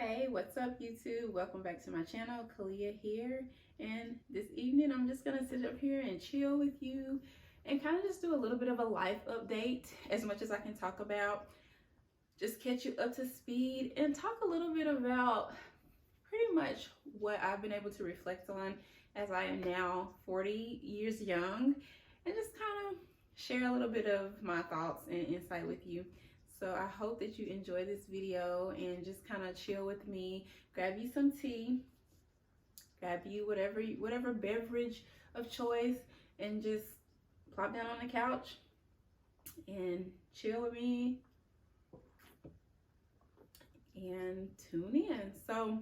Hey, what's up YouTube? Welcome back to my channel. Kalia here, and this evening I'm just gonna sit up here and chill with you and kind of just do a little bit of a life update as much as I can talk about, just catch you up to speed and talk a little bit about pretty much what I've been able to reflect on as I am now 40 years young, and just kind of share a little bit of my thoughts and insight with you. So I hope that you enjoy this video and just kind of chill with me. Grab you some tea, grab you whatever beverage of choice, and just plop down on the couch and chill with me and tune in. So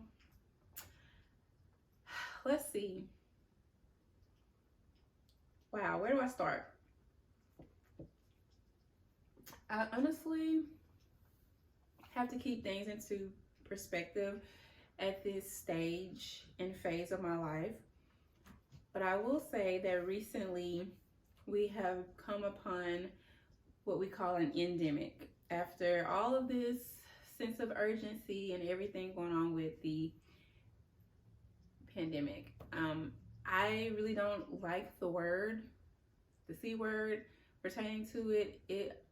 let's see. Wow, where do I start? I honestly have to keep things into perspective at this stage and phase of my life. But I will say that recently we have come upon what we call an endemic. After all of this sense of urgency and everything going on with the pandemic, I really don't like the C word pertaining to it. It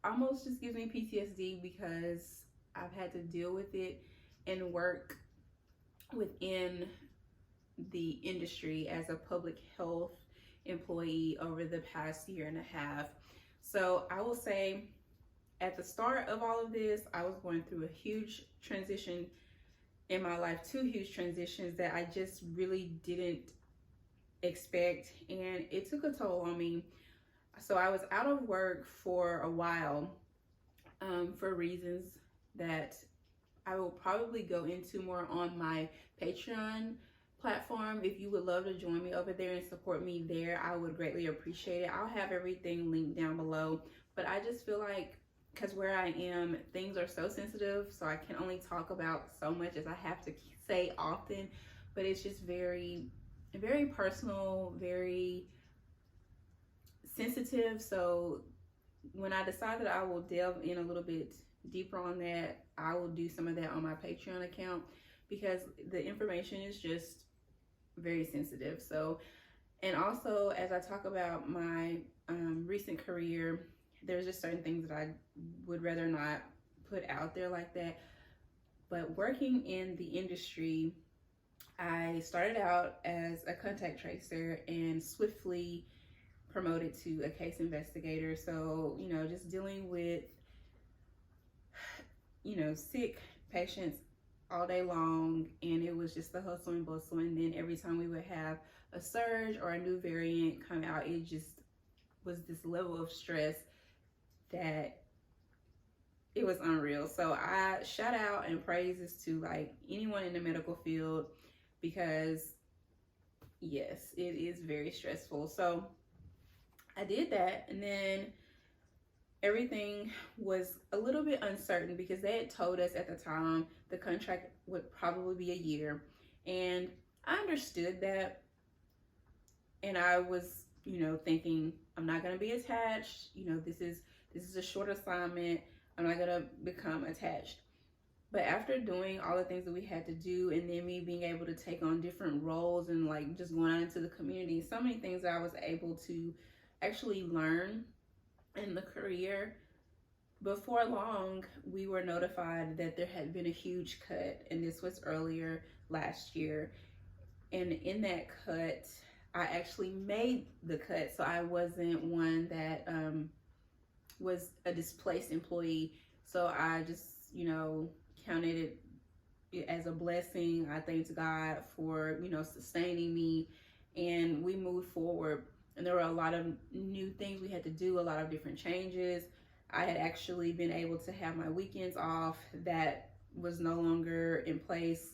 almost just gives me PTSD because I've had to deal with it and work within the industry as a public health employee over the past year and a half. So I will say at the start of all of this, I was going through a huge transition in my life, two huge transitions that I just really didn't expect, and it took a toll on me. So I was out of work for a while for reasons that I will probably go into more on my Patreon platform. If you would love to join me over there and support me there, I would greatly appreciate it. I'll have everything linked down below. But I just feel like, because where I am, things are so sensitive, so I can only talk about so much as I have to say often. But it's just very, very personal, very sensitive. So when I decide that I will delve in a little bit deeper on that, I will do some of that on my Patreon account, because the information is just very sensitive. So, and also as I talk about my recent career, there's just certain things that I would rather not put out there like that. But working in the industry, I started out as a contact tracer and swiftly promoted to a case investigator. So, just dealing with, sick patients all day long, and it was just the hustle and bustle. And then every time we would have a surge or a new variant come out, it just was this level of stress that it was unreal. So I shout out and praises to like anyone in the medical field, because yes, it is very stressful. So I did that, and then everything was a little bit uncertain because they had told us at the time the contract would probably be a year, and I understood that, and I was thinking, I'm not going to be attached. This is a short assignment. I'm not going to become attached. But after doing all the things that we had to do, and then me being able to take on different roles and like just going out into the community, so many things that I was able to actually learn in the career, before long we were notified that there had been a huge cut, and this was earlier last year. And in that cut, I actually made the cut, so I wasn't one that was a displaced employee. So I just counted it as a blessing. I thanked God for sustaining me, and we moved forward. And there were a lot of new things we had to do, a lot of different changes. I had actually been able to have my weekends off. That was no longer in place.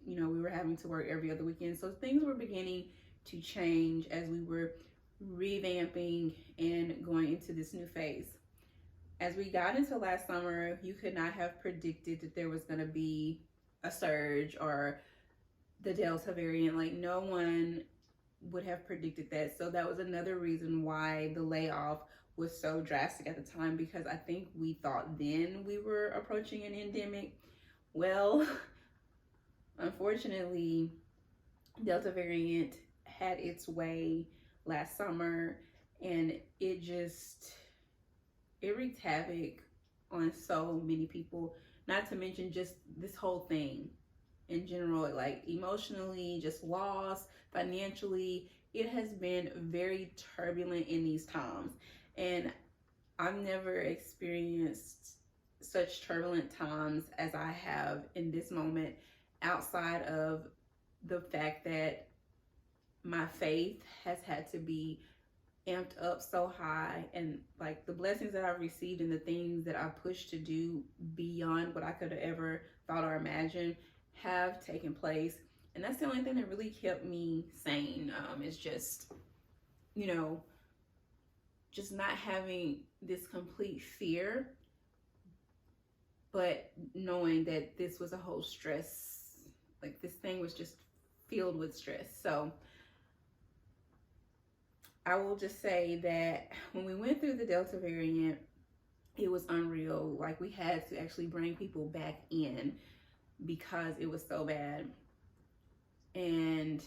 We were having to work every other weekend. So things were beginning to change as we were revamping and going into this new phase. As we got into last summer, you could not have predicted that there was going to be a surge or the Delta variant. Like, no one would have predicted that. So that was another reason why the layoff was so drastic at the time, because I think we thought then we were approaching an endemic. Well, Unfortunately, Delta variant had its way last summer, and it wreaked havoc on so many people. Not to mention just this whole thing in general, like emotionally, just loss, financially. It has been very turbulent in these times. And I've never experienced such turbulent times as I have in this moment, outside of the fact that my faith has had to be amped up so high, and like the blessings that I've received and the things that I've pushed to do beyond what I could have ever thought or imagined have taken place. And that's the only thing that really kept me sane. Is just, you know, just not having this complete fear, but knowing that this was a whole stress, like this thing was just filled with stress. So I will just say that when we went through the Delta variant, it was unreal. Like, we had to actually bring people back in because it was so bad. And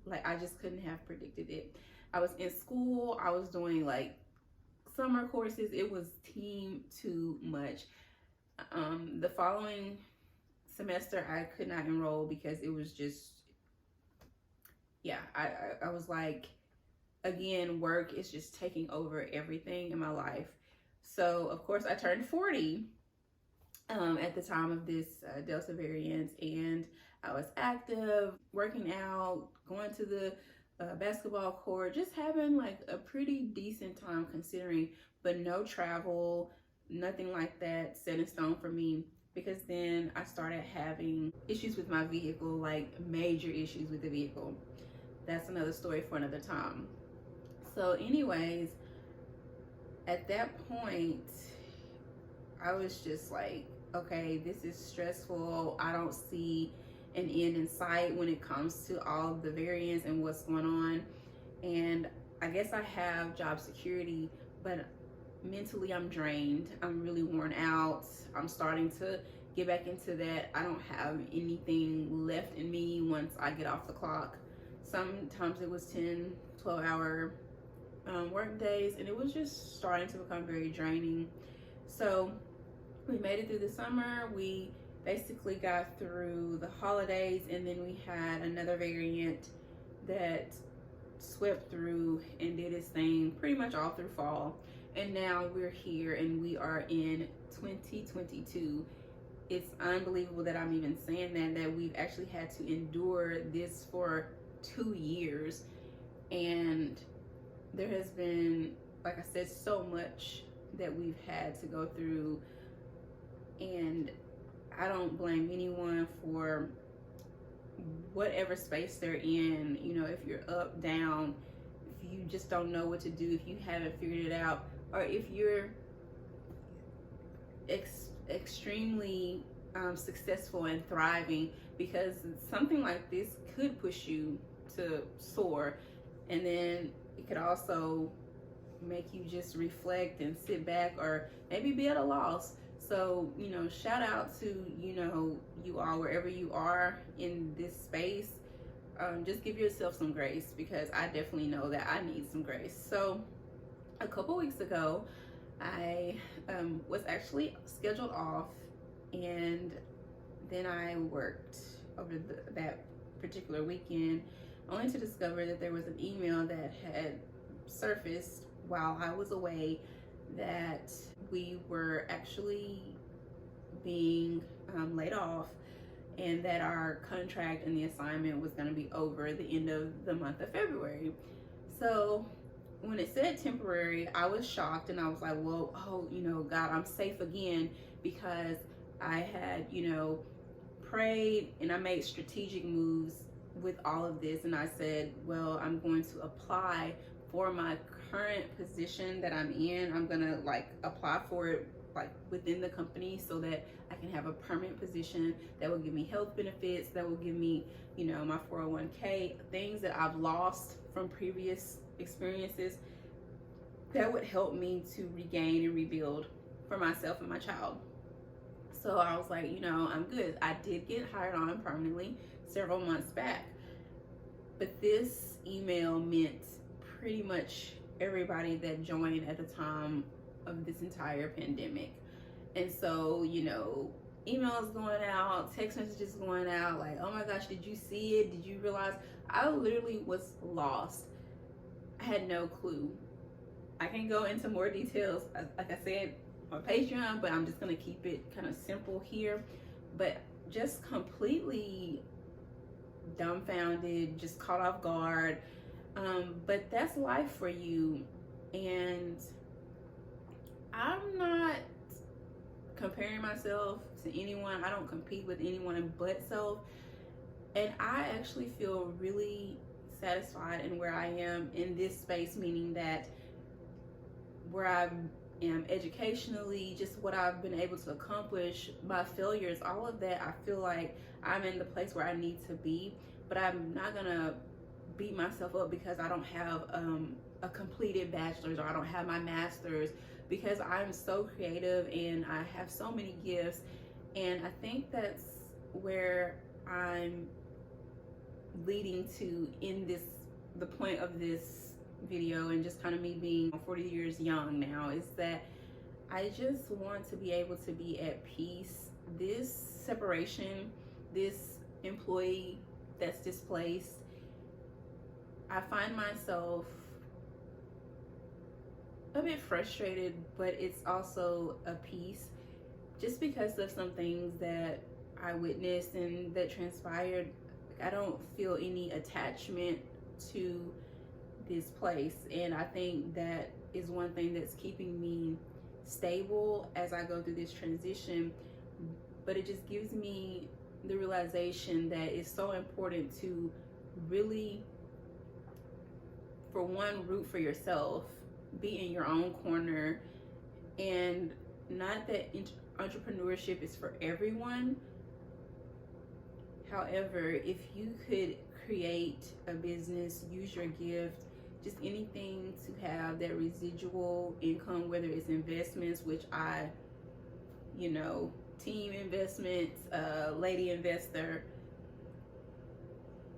like, I just couldn't have predicted it. I was in school, I was doing like summer courses. It was team too much. The following semester, I could not enroll because it was just, yeah, I was like, again, work is just taking over everything in my life. So of course I turned 40 at the time of this Delta variant, and I was active, working out, going to the basketball court, just having like a pretty decent time considering, but no travel, nothing like that set in stone for me. Because then I started having issues with my vehicle, like major issues with the vehicle. That's another story for another time. So anyways, at that point, I was just like, okay, this is stressful. I don't see an end in sight when it comes to all the variants and what's going on. And I guess I have job security, but mentally I'm drained. I'm really worn out. I'm starting to get back into that. I don't have anything left in me once I get off the clock. Sometimes it was 10, 12-hour work days, and it was just starting to become very draining. So we made it through the summer. We basically got through the holidays, and then we had another variant that swept through and did its thing pretty much all through fall. And now we're here and we are in 2022. It's unbelievable that I'm even saying that we've actually had to endure this for 2 years. And there has been, like I said, so much that we've had to go through, and I don't blame anyone for whatever space they're in. You know, if you're up, down, if you just don't know what to do, if you haven't figured it out, or if you're extremely successful and thriving, because something like this could push you to soar, and then it could also make you just reflect and sit back, or maybe be at a loss. So, you know, shout out to, you know, you all, wherever you are in this space. Just give yourself some grace, because I definitely know that I need some grace. So a couple weeks ago, I was actually scheduled off, and then I worked over that particular weekend, only to discover that there was an email that had surfaced while I was away, that we were actually being laid off, and that our contract and the assignment was going to be over the end of the month of February. So when it said temporary, I was shocked, and I was like, well, oh, you know, God, I'm safe again, because I had, you know, prayed and I made strategic moves with all of this. And I said, well, I'm going to apply for my current position that I'm in. I'm going to like apply for it like within the company, so that I can have a permanent position that will give me health benefits, that will give me, you know, my 401k, things that I've lost from previous experiences, that would help me to regain and rebuild for myself and my child. So I was like, I'm good. I did get hired on permanently several months back. But this email meant pretty much everybody that joined at the time of this entire pandemic. And so, emails going out, text messages going out, like, oh my gosh, did you see it? Did you realize? I literally was lost. I had no clue. I can go into more details, like I said, on Patreon, but I'm just going to keep it kind of simple here. But just completely dumbfounded, just caught off guard. But that's life for you. And I'm not comparing myself to anyone. I don't compete with anyone but self. And I actually feel really satisfied in where I am in this space, meaning that where I am educationally, just what I've been able to accomplish, my failures, all of that, I feel like I'm in the place where I need to be. But I'm not gonna beat myself up because I don't have a completed bachelor's, or I don't have my master's, because I'm so creative and I have so many gifts. And I think that's where I'm leading to in the point of this video, and just kind of me being 40 years young now, is that I just want to be able to be at peace. This separation, this employee that's displaced, I find myself a bit frustrated, but it's also a peace, just because of some things that I witnessed and that transpired. I don't feel any attachment to this place, and I think that is one thing that's keeping me stable as I go through this transition. But it just gives me the realization that it's so important to really, for one, root for yourself, be in your own corner. And not that entrepreneurship is for everyone. However, if you could create a business, use your gift, just anything to have that residual income, whether it's investments, which I, team investments, lady investor,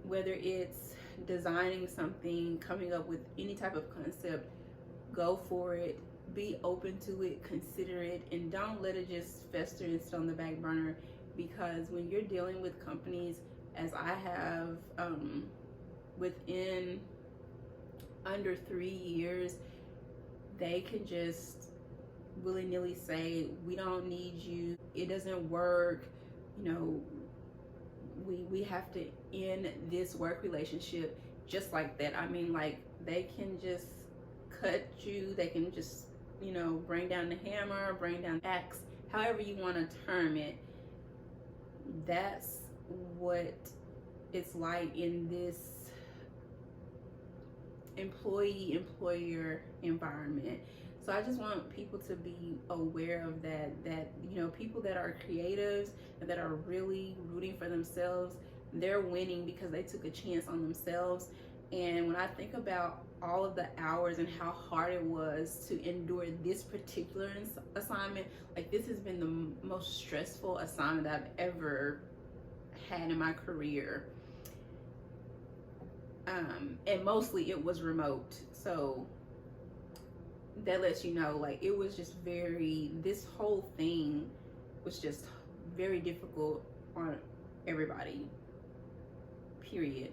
whether it's designing something, coming up with any type of concept, go for it, be open to it, consider it, and don't let it just fester and sit on the back burner. Because when you're dealing with companies, as I have, within under 3 years, they can just willy-nilly say, we don't need you, it doesn't work, we have to end this work relationship just like that. I mean, like, they can just cut you, they can just, bring down the hammer, bring down the axe, however you want to term it. That's what it's like in this employee-employer environment. So I just want people to be aware of that people that are creatives and that are really rooting for themselves, they're winning because they took a chance on themselves. And when I think about all of the hours and how hard it was to endure this particular assignment, like, this has been the most stressful assignment I've ever had in my career. And mostly it was remote. So that lets you know, like, it was just this whole thing was just very difficult on everybody, period.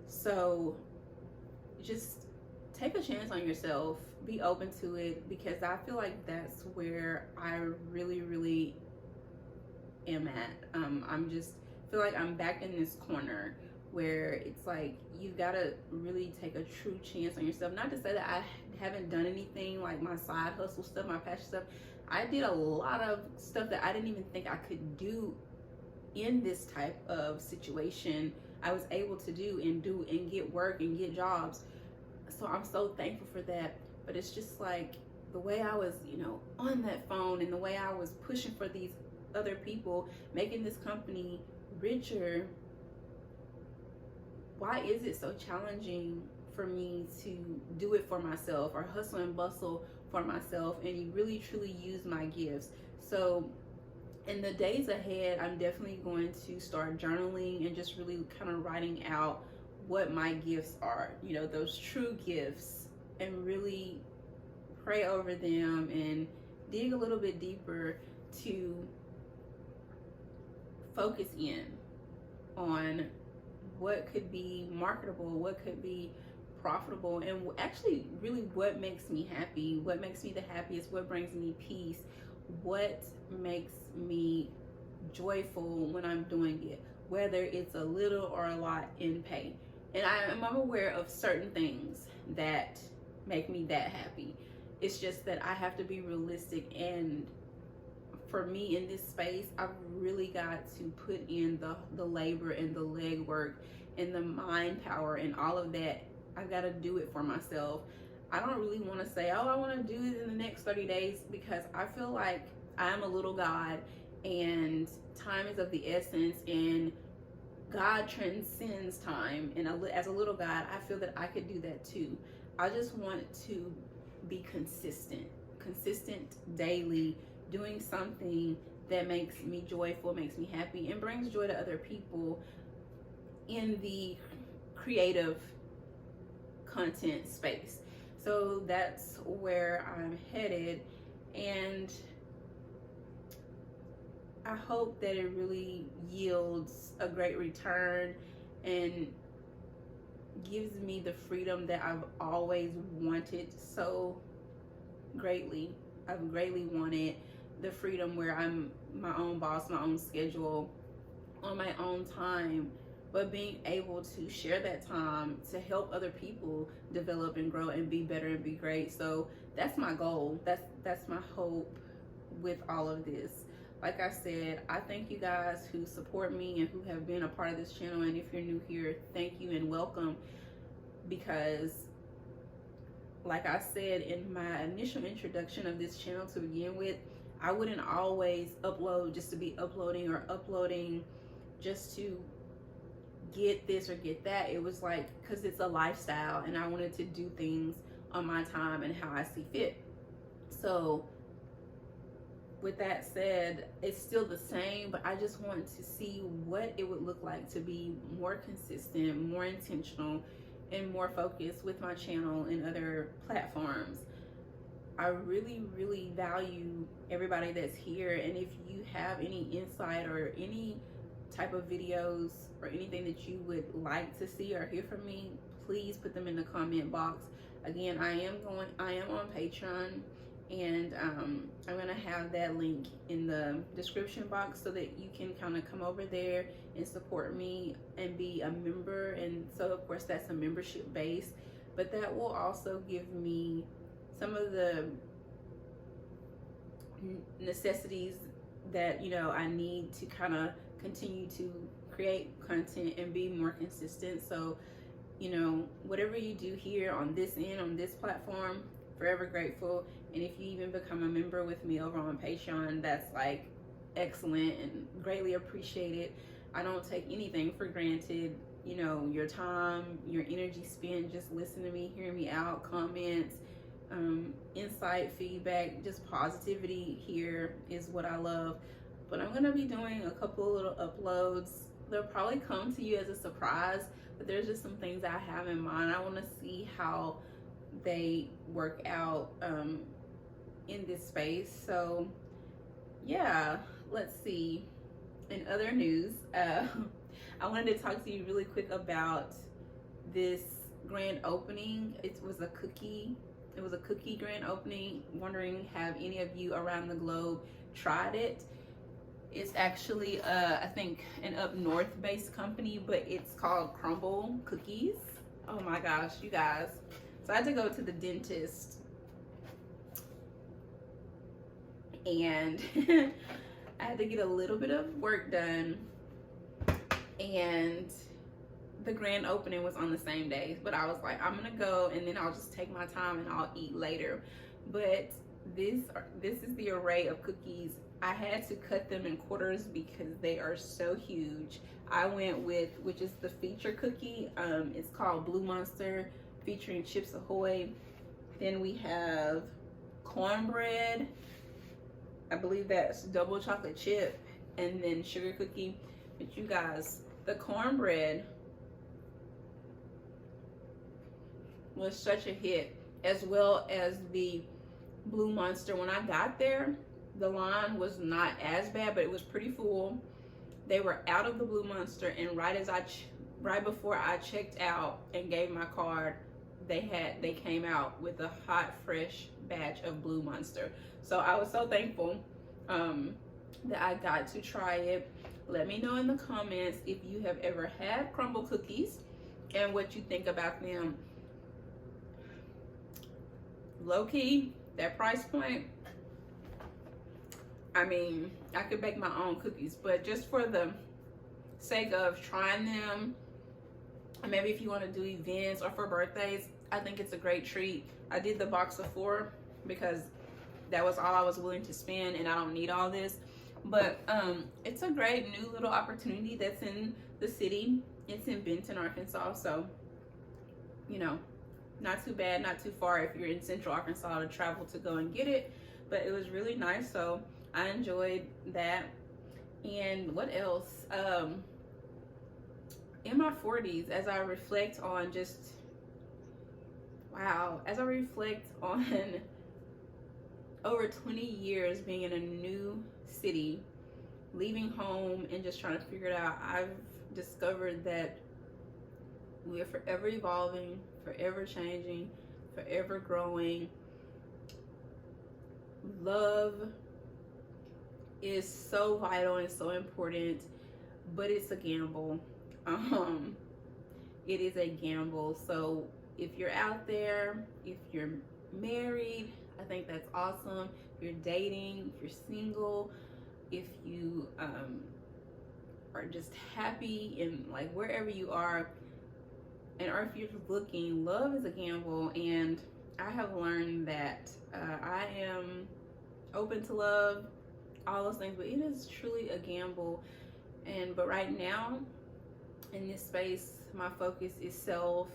So just take a chance on yourself, be open to it, because I feel like that's where I really, really am at. I'm just feel like I'm back in this corner where it's like, you've got to really take a true chance on yourself. Not to say that I haven't done anything, like my side hustle stuff, my passion stuff. I did a lot of stuff that I didn't even think I could do in this type of situation. I was able to do and get work and get jobs. So I'm so thankful for that. But it's just like the way I was, on that phone, and the way I was pushing for these other people, making this company richer. Why is it so challenging for me to do it for myself, or hustle and bustle for myself, and really truly use my gifts? So in the days ahead, I'm definitely going to start journaling and just really kind of writing out what my gifts are, you know, those true gifts, and really pray over them and dig a little bit deeper to focus in on what could be marketable, what could be profitable, and actually really what makes me happy, what makes me the happiest, what brings me peace, what makes me joyful when I'm doing it, whether it's a little or a lot in pay. And I'm aware of certain things that make me that happy. It's just that I have to be realistic, and for me in this space, I've really got to put in the labor and the legwork and the mind power and all of that. I've got to do it for myself. I don't really want to say, oh, I want to do it in the next 30 days, because I feel like I'm a little God and time is of the essence, and God transcends time. And as a little God, I feel that I could do that too. I just want to be consistent daily, doing something that makes me joyful, makes me happy, and brings joy to other people in the creative content space. So that's where I'm headed, and I hope that it really yields a great return and gives me the freedom that I've always wanted so greatly. I've greatly wanted the freedom where I'm my own boss, my own schedule, on my own time, but being able to share that time to help other people develop and grow and be better and be great. So that's my goal. That's my hope with all of this. Like I said, I thank you guys who support me and who have been a part of this channel. And if you're new here, thank you and welcome, because like I said in my initial introduction of this channel to begin with, I wouldn't always upload just to be uploading, or uploading just to get this or get that. It was like, because it's a lifestyle and I wanted to do things on my time and how I see fit. So with that said, it's still the same, but I just want to see what it would look like to be more consistent, more intentional, and more focused with my channel and other platforms. I really, really value everybody that's here, and if you have any insight or any type of videos or anything that you would like to see or hear from me, please put them in the comment box. Again, I am on Patreon, and I'm gonna have that link in the description box so that you can kind of come over there and support me and be a member. And so of course that's a membership base, but that will also give me some of the necessities that, you know, I need to kind of continue to create content and be more consistent. So, you know, whatever you do here on this end, on this platform, forever grateful. And if you even become a member with me over on Patreon, that's like excellent and greatly appreciated. I don't take anything for granted. You know, your time, your energy spent just listening to me, hearing me out, comments, insight, feedback, just positivity here is what I love. But I'm gonna be doing a couple of little uploads. They'll probably come to you as a surprise, but there's just some things I have in mind. I want to see how they work out in this space. So yeah, let's see. In other news, I wanted to talk to you really quick about this grand opening. It was a cookie grand opening. Wondering, have any of you around the globe tried it? It's actually I think an up north based company, but it's called Crumble Cookies. Oh my gosh, you guys. So I had to go to the dentist, and I had to get a little bit of work done, and the grand opening was on the same day. But I was like, I'm gonna go and then I'll just take my time and I'll eat later. But this is the array of cookies. I had to cut them in quarters because they are so huge. I went with, which is the feature cookie. It's called Blue Monster, featuring Chips Ahoy. Then we have cornbread, I believe that's double chocolate chip and then sugar cookie. But you guys, the cornbread was such a hit, as well as the Blue Monster. When I got there, the line was not as bad, but it was pretty full. They were out of the Blue Monster, and right before I checked out and gave my card, they came out with a hot, fresh batch of Blue Monster. So I was so thankful that I got to try it. Let me know in the comments if you have ever had crumble cookies and what you think about them. Low key, that price point, I mean, I could bake my own cookies, but just for the sake of trying them, maybe if you want to do events or for birthdays, I think it's a great treat. I did the box of 4 because that was all I was willing to spend, and I don't need all this. But it's a great new little opportunity that's in the city. It's in Benton, Arkansas, so you know, not too bad, not too far if you're in Central Arkansas to travel to go and get it. But it was really nice, so I enjoyed that. And what else? In my 40s, as I reflect on as I reflect on over 20 years being in a new city, leaving home and just trying to figure it out, I've discovered that we're forever evolving, forever changing, forever growing. Love is so vital and so important, but it's a gamble. It is a gamble. So if you're out there, if you're married, I think that's awesome. If you're dating, if you're single, if you are just happy in like wherever you are, or if you're just looking, love is a gamble. And I have learned that I am open to love, all those things, but it is truly a gamble. But right now in this space, my focus is self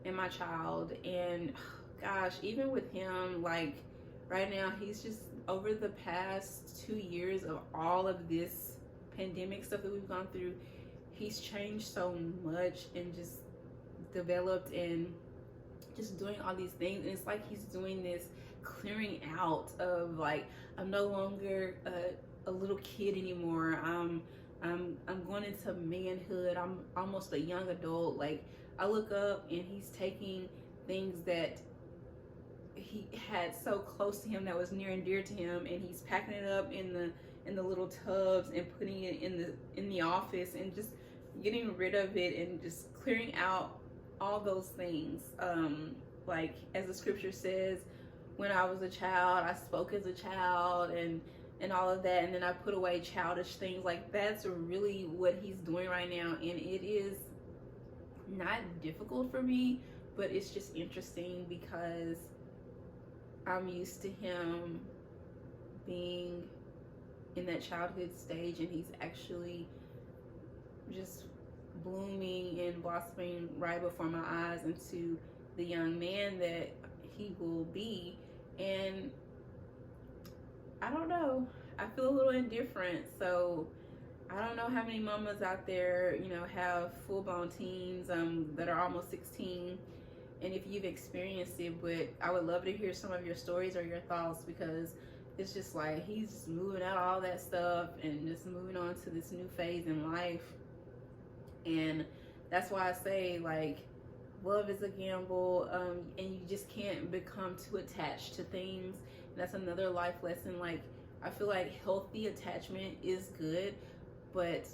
and my child. And gosh, even with him, like right now, he's just, over the past 2 years of all of this pandemic stuff that we've gone through, he's changed so much and just developed and just doing all these things. And it's like he's doing this clearing out of like, I'm no longer a little kid anymore. I'm going into manhood. I'm almost a young adult. Like I look up and he's taking things that he had so close to him, that was near and dear to him, and he's packing it up in the little tubs and putting it in the office and just getting rid of it and just clearing out all those things. Like as the scripture says, when I was a child, I spoke as a child, and all of that, and then I put away childish things. Like that's really what he's doing right now, and it is not difficult for me, but it's just interesting because I'm used to him being in that childhood stage, and he's actually just blooming and blossoming right before my eyes into the young man that he will be. And I don't know, I feel a little indifferent. So I don't know how many mamas out there, you know, have full-blown teens that are almost 16, and if you've experienced it. But I would love to hear some of your stories or your thoughts, because it's just like he's just moving out all that stuff and just moving on to this new phase in life. And that's why I say, like, love is a gamble, and you just can't become too attached to things. And that's another life lesson. Like, I feel like healthy attachment is good, but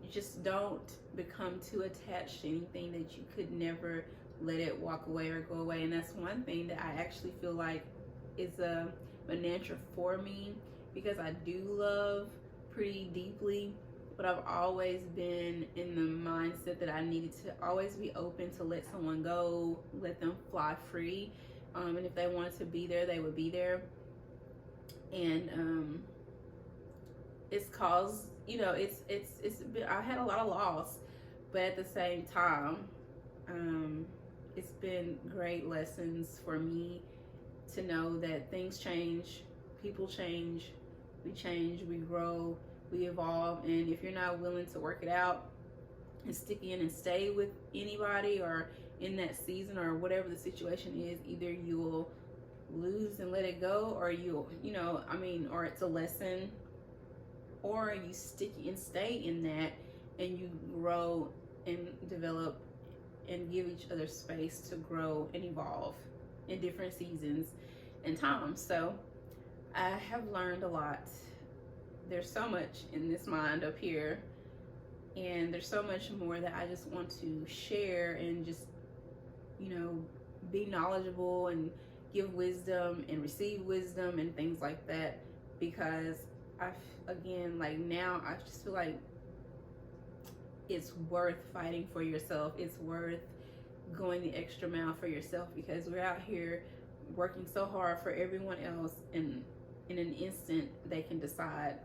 you just don't become too attached to anything that you could never let it walk away or go away. And that's one thing that I actually feel like is a mantra for me, because I do love pretty deeply, but I've always been in the mindset that I needed to always be open to let someone go, let them fly free. And if they wanted to be there, they would be there. And it's caused, you know, it's been, I had a lot of loss, but at the same time, it's been great lessons for me to know that things change, people change, we change, we grow, we evolve. And if you're not willing to work it out and stick in and stay with anybody or in that season or whatever the situation is, either you'll lose and let it go, or you'll, or it's a lesson, or you stick and stay in that and you grow and develop and give each other space to grow and evolve in different seasons and times. So I have learned a lot. There's so much in this mind up here, and there's so much more that I just want to share and just, be knowledgeable and give wisdom and receive wisdom and things like that, because now I just feel like it's worth fighting for yourself. It's worth going the extra mile for yourself, because we're out here working so hard for everyone else, and in an instant they can decide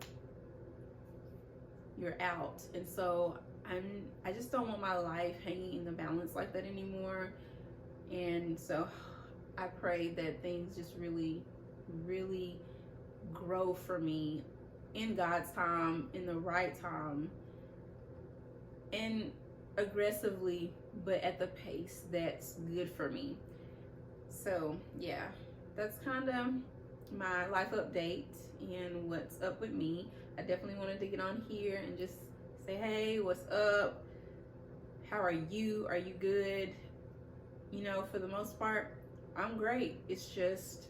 you're out. And so I just don't want my life hanging in the balance like that anymore. And so I pray that things just really, really grow for me in God's time, in the right time, and aggressively, but at the pace that's good for me. So yeah, that's kind of my life update and what's up with me. I definitely wanted to get on here and just say, hey, what's up? How are you? Are you good? For the most part, I'm great. It's just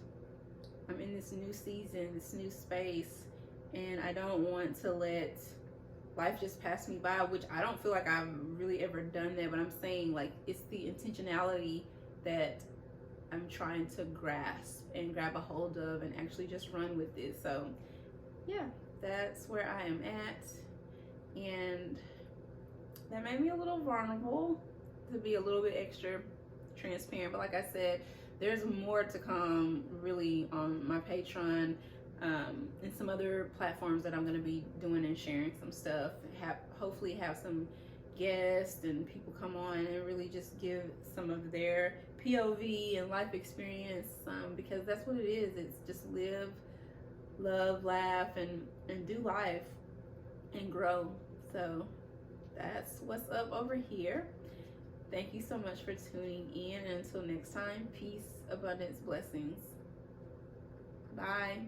I'm in this new season, this new space, and I don't want to let life just pass me by, which I don't feel like I've really ever done that, but I'm saying, like, it's the intentionality that I'm trying to grasp and grab a hold of and actually just run with it. So yeah, that's where I am at, and that made me a little vulnerable, to be a little bit extra transparent. But like I said, there's more to come really on my Patreon and some other platforms that I'm going to be doing and sharing some stuff. Hopefully have some guests and people come on and really just give some of their POV and life experience, because that's what it is. It's just live, love, laugh, and do life and grow. So that's what's up over here. Thank you so much for tuning in. And until next time, peace, abundance, blessings. Bye.